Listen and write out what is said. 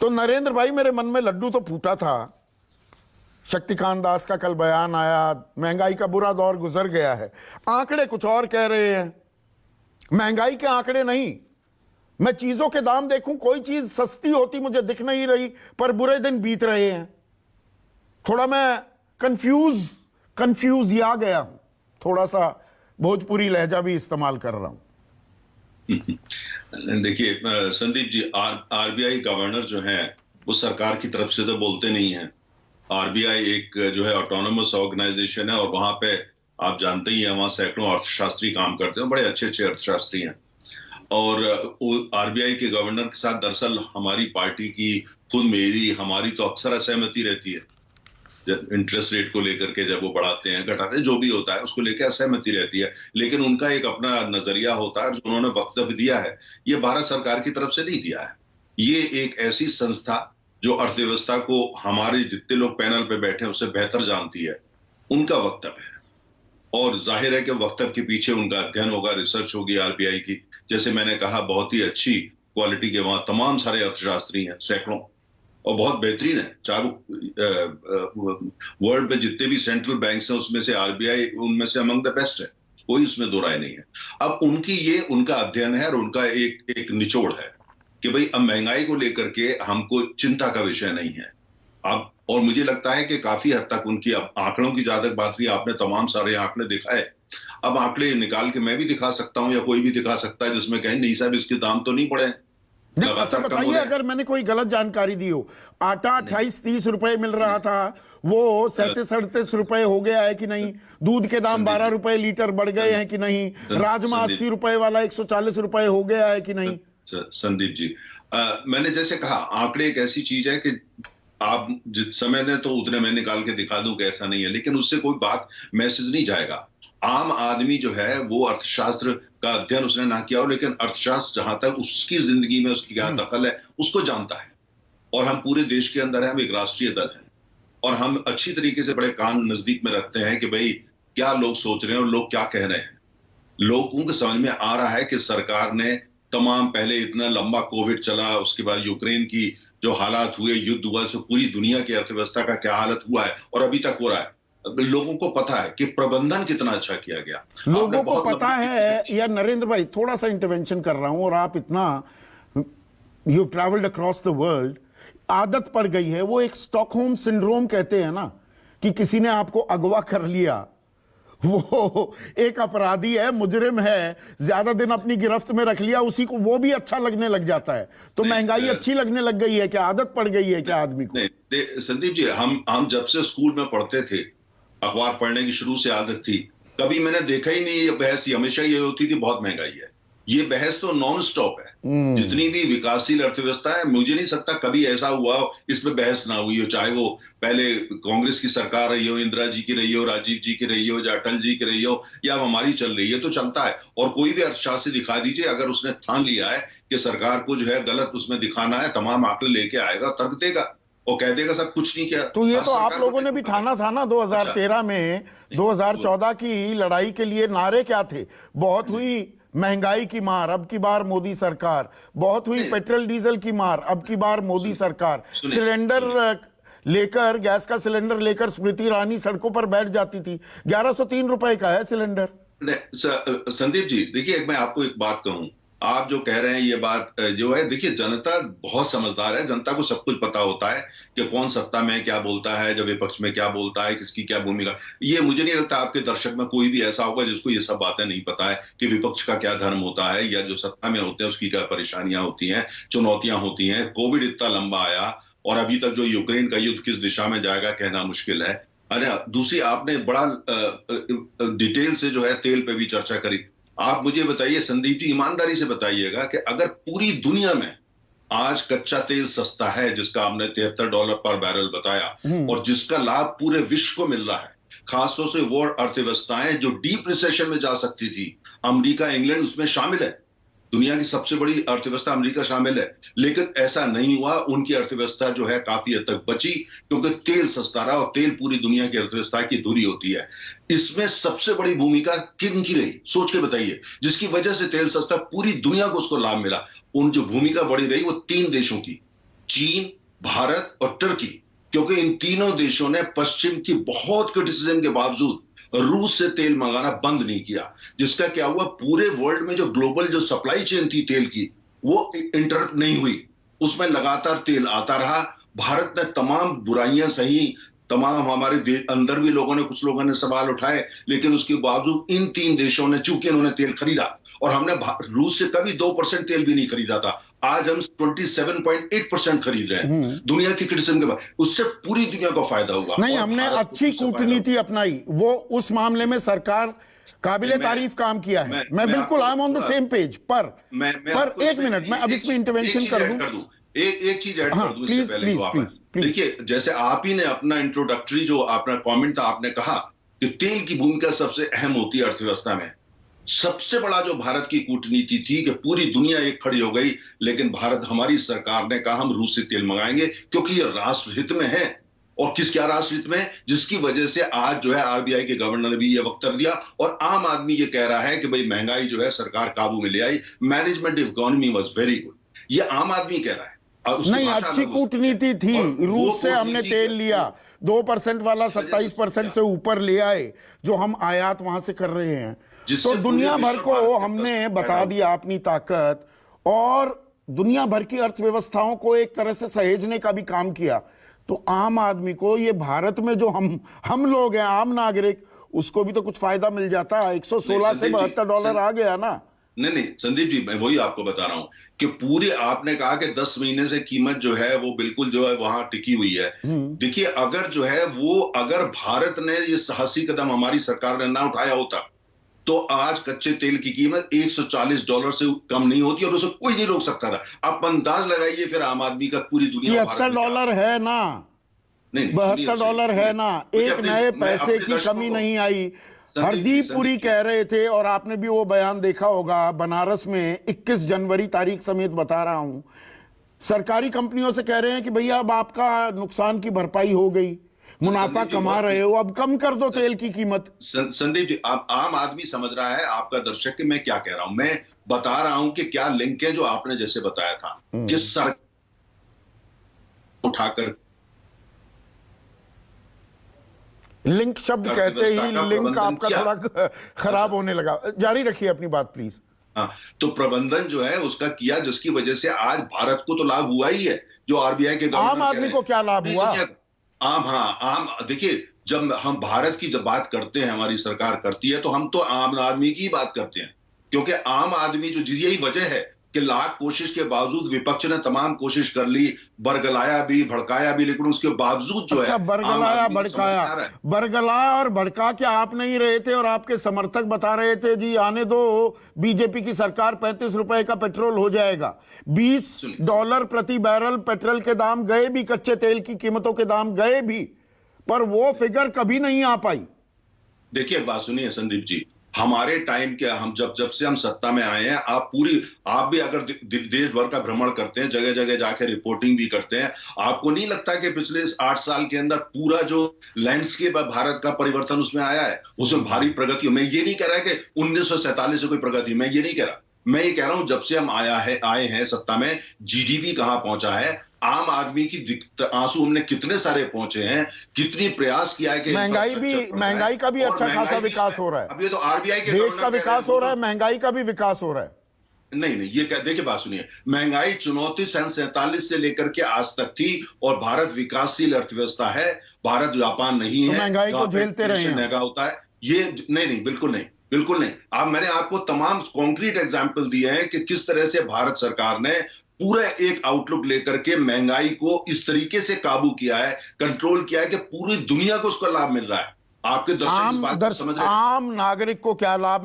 तो नरेंद्र भाई, मेरे मन में लड्डू तो फूटा था। शक्तिकांत दास का कल बयान आया, महंगाई का बुरा दौर गुजर गया है, आंकड़े कुछ और कह रहे हैं। महंगाई के आंकड़े नहीं, मैं चीजों के दाम देखूं, कोई चीज सस्ती होती मुझे दिख नहीं रही, पर बुरे दिन बीत रहे हैं। थोड़ा मैं कंफ्यूज आ गया हूं, थोड़ा सा भोजपुरी लहजा भी इस्तेमाल कर रहा हूं। देखिए संदीप जी, आरबीआई गवर्नर जो है वो सरकार की तरफ से तो बोलते नहीं है। आरबीआई एक जो है ऑटोनोमस ऑर्गेनाइजेशन है और वहां पे आप जानते ही हैं वहां सैकड़ों अर्थशास्त्री काम करते हैं, बड़े अच्छे अच्छे अर्थशास्त्री हैं। और आरबीआई के गवर्नर के साथ दरअसल हमारी पार्टी की, खुद मेरी, हमारी तो अक्सर असहमति रहती है। इंटरेस्ट रेट को लेकर के जब वो बढ़ाते हैं घटाते हैं, जो भी होता है उसको लेकर असहमति रहती है, लेकिन उनका एक अपना नजरिया होता है जो उन्होंने वक्तव्य दिया है, ये भारत सरकार की तरफ से नहीं दिया है। ये एक ऐसी संस्था जो अर्थव्यवस्था को हमारे जितने लोग पैनल पे बैठे हैं उससे बेहतर जानती है, उनका वक्तव्य है। और जाहिर है कि वक्तव्य के पीछे उनका अध्ययन होगा, रिसर्च होगी आरबीआई की। जैसे मैंने कहा, बहुत ही अच्छी क्वालिटी के वहां तमाम सारे अर्थशास्त्री हैं, सैकड़ों, और बहुत बेहतरीन है। चाहे वो वर्ल्ड में जितने भी सेंट्रल बैंक्स हैं उसमें से आरबीआई उनमें से अमंग द बेस्ट है, कोई उसमें दो राय नहीं है। अब उनका अध्ययन है और उनका एक निचोड़ है कि भाई अब महंगाई को लेकर के हमको चिंता का विषय नहीं है अब। और मुझे लगता है कि काफी हद तक उनकी, अब आंकड़ों की जहां तक बात रही, आपने तमाम सारे आंकड़े दिखाए, अब आंकड़े निकाल के मैं भी दिखा सकता हूं या कोई भी दिखा सकता है जिसमें कहें नहीं साहब इसके दाम तो नहीं बढ़े। अच्छा बताइए, अगर मैंने कोई गलत जानकारी दी हो, आटा 28-30 रुपए मिल रहा था, वो 37-38 रुपए हो गया है कि नहीं? दूध के दाम 12 रुपए लीटर बढ़ गए हैं कि नहीं? राजमा 80 रुपए वाला 140 रुपए हो गया है कि नहीं? संदीप जी, मैंने जैसे कहा, आंकड़े एक ऐसी चीज है कि आप जिस समय दें तो उतने मैं निकाल के दिखा दूं कि ऐसा नहीं है, लेकिन उससे कोई बात, मैसेज नहीं जाएगा। आम आदमी जो है वो अर्थशास्त्र का अध्ययन उसने ना किया हो, लेकिन अर्थशास्त्र जहां तक उसकी जिंदगी में उसकी क्या दखल है उसको जानता है। और हम पूरे देश के अंदर हैं, हम एक राष्ट्रीय दल हैं और हम अच्छी तरीके से बड़े कान नजदीक में रखते हैं कि भाई क्या लोग सोच रहे हैं और लोग क्या कह रहे हैं। लोगों को समझ में आ रहा है कि सरकार ने तमाम, पहले इतना लंबा कोविड चला, उसके बाद यूक्रेन की जो हालात हुए, युद्ध हुआ, से पूरी दुनिया की अर्थव्यवस्था का क्या हालत हुआ है और अभी तक हो रहा है। लोगों को पता है कि प्रबंधन कितना अच्छा किया गया, लोगों को पता है। या नरेंद्र भाई, थोड़ा सा इंटरवेंशन कर रहा हूं, और आप इतना, you travelled across the world, आदत पड़ गई है, वो एक स्टॉकहोम सिंड्रोम कहते हैं ना, कि किसी ने आपको अगवा कर लिया, वो एक अपराधी है, मुजरिम है, ज्यादा दिन अपनी गिरफ्त में रख लिया, उसी को वो भी अच्छा लगने लग जाता है। तो महंगाई अच्छी लगने लग गई है क्या? आदत पड़ गई है क्या आदमी को? नहीं संदीप जी, हम जब से स्कूल में पढ़ते थे, अखबार पढ़ने की शुरू से आदत थी, कभी मैंने देखा ही नहीं ये बहस, हमेशा ये होती थी बहुत महंगाई है। ये बहस तो नॉन स्टॉप है। जितनी भी विकासशील अर्थव्यवस्था है, मुझे नहीं सकता कभी ऐसा हुआ इसमें बहस ना हुई हो, चाहे वो पहले कांग्रेस की सरकार रही हो, इंदिरा जी की रही हो, राजीव जी की रही हो, या अटल जी की रही हो, या हमारी चल रही है, तो चलता है। और कोई भी अर्थशास्त्री दिखा दीजिए, अगर उसने ठान लिया है कि सरकार को जो है गलत उसमें दिखाना है, तमाम आंकड़े लेके आएगा, तर्क देगा और कह देगा सब कुछ नहीं किया। तो ये तो आप लोगों ने भी ठाना था ना 2013 में। 2014 की लड़ाई के लिए नारे क्या थे? बहुत हुई महंगाई की मार, अब की बार मोदी सरकार। बहुत हुई पेट्रोल डीजल की मार, अब की बार मोदी सरकार। सिलेंडर लेकर, गैस का सिलेंडर लेकर स्मृति ईरानी सड़कों पर बैठ जाती थी। 1103 रुपए का है सिलेंडर। संदीप जी देखिए, मैं आपको एक बात कहूं, आप जो कह रहे हैं ये बात जो है, देखिए जनता बहुत समझदार है, जनता को सब कुछ पता होता है कि कौन सत्ता में क्या बोलता है, जब विपक्ष में क्या बोलता है, किसकी क्या भूमिका। ये मुझे नहीं लगता आपके दर्शक में कोई भी ऐसा होगा जिसको ये सब बातें नहीं पता है कि विपक्ष का क्या धर्म होता है, या जो सत्ता में होते हैं उसकी क्या परेशानियां होती हैं, चुनौतियां होती हैं। कोविड इतना लंबा आया और अभी तक जो यूक्रेन का युद्ध किस दिशा में जाएगा कहना मुश्किल है। अरे दूसरी, आपने बड़ा डिटेल से जो है तेल पे भी चर्चा करी। आप मुझे बताइए संदीप जी, ईमानदारी से बताइएगा कि अगर पूरी दुनिया में आज कच्चा तेल सस्ता है, जिसका हमने $73 पर बैरल बताया, और जिसका लाभ पूरे विश्व को मिल रहा है, खासतौर से वो अर्थव्यवस्थाएं जो डीप रिसेशन में जा सकती थी, अमेरिका, इंग्लैंड उसमें शामिल है, दुनिया की सबसे बड़ी अर्थव्यवस्था अमेरिका शामिल है, लेकिन ऐसा नहीं हुआ। उनकी अर्थव्यवस्था जो है काफी हद तक बची, क्योंकि तेल सस्ता रहा, और तेल पूरी दुनिया की अर्थव्यवस्था की धुरी होती है। इसमें सबसे बड़ी भूमिका किनकी रही, सोच के बताइए, जिसकी वजह से तेल सस्ता, पूरी दुनिया को उसको लाभ मिला। उन जो भूमिका बड़ी रही वो 3 देशों की, चीन, भारत और तुर्की, क्योंकि इन तीनों देशों ने पश्चिम की बहुत क्रिटिसिज्म के बावजूद रूस से तेल मंगाना बंद नहीं किया, जिसका क्या हुआ, पूरे वर्ल्ड में जो ग्लोबल जो सप्लाई चेन थी तेल की वो इंटरप्ट नहीं हुई, उसमें लगातार तेल आता रहा। भारत ने तमाम बुराइयां सही, तमाम हमारे अंदर भी लोगों ने, कुछ लोगों ने सवाल उठाए, लेकिन उसके बावजूद इन तीन देशों ने, चूंकि इन्होंने तेल खरीदा, और हमने रूस से कभी 2% तेल भी नहीं खरीदा था, आज हम 27.8% खरीद रहे हैं दुनिया की क्रिटिसिज्म के बाद। उससे पूरी दुनिया को फायदा हुआ। नहीं, हमने अच्छी कूटनीति अपनाई, वो उस मामले में सरकार काबिले तारीफ काम किया है। मैं बिल्कुल I am on the same page. पर एक मिनट, मैं अब इसमें इंटरवेंशन कर दूं। एक चीज ऐड कर दूं इससे पहले। देखिए, जैसे आप ही ने अपना इंट्रोडक्टरी जो अपना कमेंट था, आपने कहा कि तेल की भूमिका सबसे अहम होती है अर्थव्यवस्था में। सबसे बड़ा जो भारत की कूटनीति थी कि पूरी दुनिया एक खड़ी हो गई, लेकिन भारत, हमारी सरकार ने कहा हम रूस से तेल मंगाएंगे क्योंकि ये राष्ट्र हित में है। और किस क्या राष्ट्र हित में, जिसकी वजह से आज जो है आरबीआई के गवर्नर ने भी ये वक्तव्य दिया, और आम आदमी ये कह रहा है कि भाई महंगाई जो है सरकार काबू में ले आई, management economy was very good, ये आम आदमी कह रहा है। नहीं, अच्छी कूटनीति थी। रूस से हमने तेल लिया, 2% वाला 27% से ऊपर ले आए, जो हम आयात वहां से कर रहे हैं। तो दुनिया भर को हमने बता दिया अपनी ताकत, और दुनिया भर की अर्थव्यवस्थाओं को एक तरह से सहेजने का भी काम किया। तो आम आदमी को, ये भारत में जो हम लोग हैं, आम नागरिक, उसको भी तो कुछ फायदा मिल जाता है। 116 से $72 आ गया ना। नहीं संदीप जी, मैं वही आपको बता रहा हूं कि पूरी, आपने कहा कि 10 महीने से कीमत जो है वो बिल्कुल जो है वहां टिकी हुई है। देखिए, अगर जो है वो, अगर भारत ने ये साहसी कदम, हमारी सरकार ने ना उठाया होता, तो आज कच्चे तेल की कीमत $140 से कम नहीं होती, और उसे कोई नहीं रोक सकता था। आप अंदाज लगाइए फिर आम आदमी का, पूरी दुनिया $73 है ना, नहीं, $72 है ना, एक नए पैसे की कमी नहीं आई। हरदीप पुरी कह रहे थे, और आपने भी वो बयान देखा होगा, बनारस में 21 जनवरी तारीख समेत बता रहा हूं, सरकारी कंपनियों से कह रहे हैं कि भैया अब आपका नुकसान की भरपाई हो गई, मुनाफा कमा रहे हो, अब कम कर दो तेल की कीमत। संदीप जी, आम आदमी समझ रहा है, आपका दर्शक, कि मैं क्या कह रहा हूं। मैं बता रहा हूं कि क्या लिंक है, जो आपने जैसे बताया था कि सरकार उठाकर, लिंक शब्द कहते ही लिंक आपका थोड़ा खराब होने लगा। जारी रखिए अपनी बात प्लीज। हाँ, तो प्रबंधन जो है उसका किया, जिसकी वजह से आज भारत को तो लाभ हुआ ही है। जो आरबीआई के आम आदमी को क्या लाभ हुआ? आम देखिए, जब हम भारत की जब बात करते हैं, हमारी सरकार करती है, तो हम तो आम आदमी की बात करते हैं, क्योंकि आम आदमी जो, यही वजह है कि लाख कोशिश के बावजूद विपक्ष ने तमाम कोशिश कर ली, बरगलाया भी, भड़काया भी, लेकिन उसके बावजूद जो है, बरगलाया भड़काया, बरगलाया और भड़का क्या आप नहीं रहे थे, और आपके समर्थक बता रहे थे जी आने दो बीजेपी की सरकार, ₹35 का पेट्रोल हो जाएगा। $20 प्रति बैरल पेट्रोल के दाम गए भी, कच्चे तेल की कीमतों के दाम गए भी, पर वो फिगर कभी नहीं आ पाई। देखिए, बात सुनिए संदीप जी, हमारे टाइम के, हम जब से हम सत्ता में आए हैं, आप भी अगर देश भर का भ्रमण करते हैं, जगह जगह जाकर रिपोर्टिंग भी करते हैं, आपको नहीं लगता कि पिछले 8 साल के अंदर पूरा जो लैंडस्केप है भारत का, परिवर्तन उसमें आया है, उसमें भारी प्रगति हो। मैं ये नहीं कह रहा कि 1947 से कोई प्रगति, मैं ये नहीं कह रहा। मैं ये कह रहा हूं, जब से हम आए हैं सत्ता में, जीडीपी कहां पहुंचा है, आम आदमी की आंसू हमने कितने सारे पहुंचे हैं, कितनी प्रयास किया है कि महंगाई का भी अच्छा खासा विकास हो रहा है। अब ये तो आरबीआई के देश का विकास हो रहा है, महंगाई का भी विकास हो रहा है। नहीं, ये क्या, देखिए बात सुनिए, महंगाई चुनौती सन 47 से लेकर के आज तक थी, और भारत विकासशील अर्थव्यवस्था है, भारत जापान नहीं है, महंगाई को झेलते रहे हैं। महंगा होता है ये, नहीं, बिल्कुल नहीं, बिल्कुल नहीं। अब मैंने आपको तमाम कॉन्क्रीट एग्जाम्पल दिए हैं कि किस तरह से भारत सरकार ने पूरा एक आउटलुक लेकर के महंगाई को इस तरीके से काबू किया है, कंट्रोल किया है कि पूरी दुनिया को उसका लाभ मिल रहा है। आपके दर्शक इस बात को समझ रहे हैं? आम नागरिक को क्या लाभ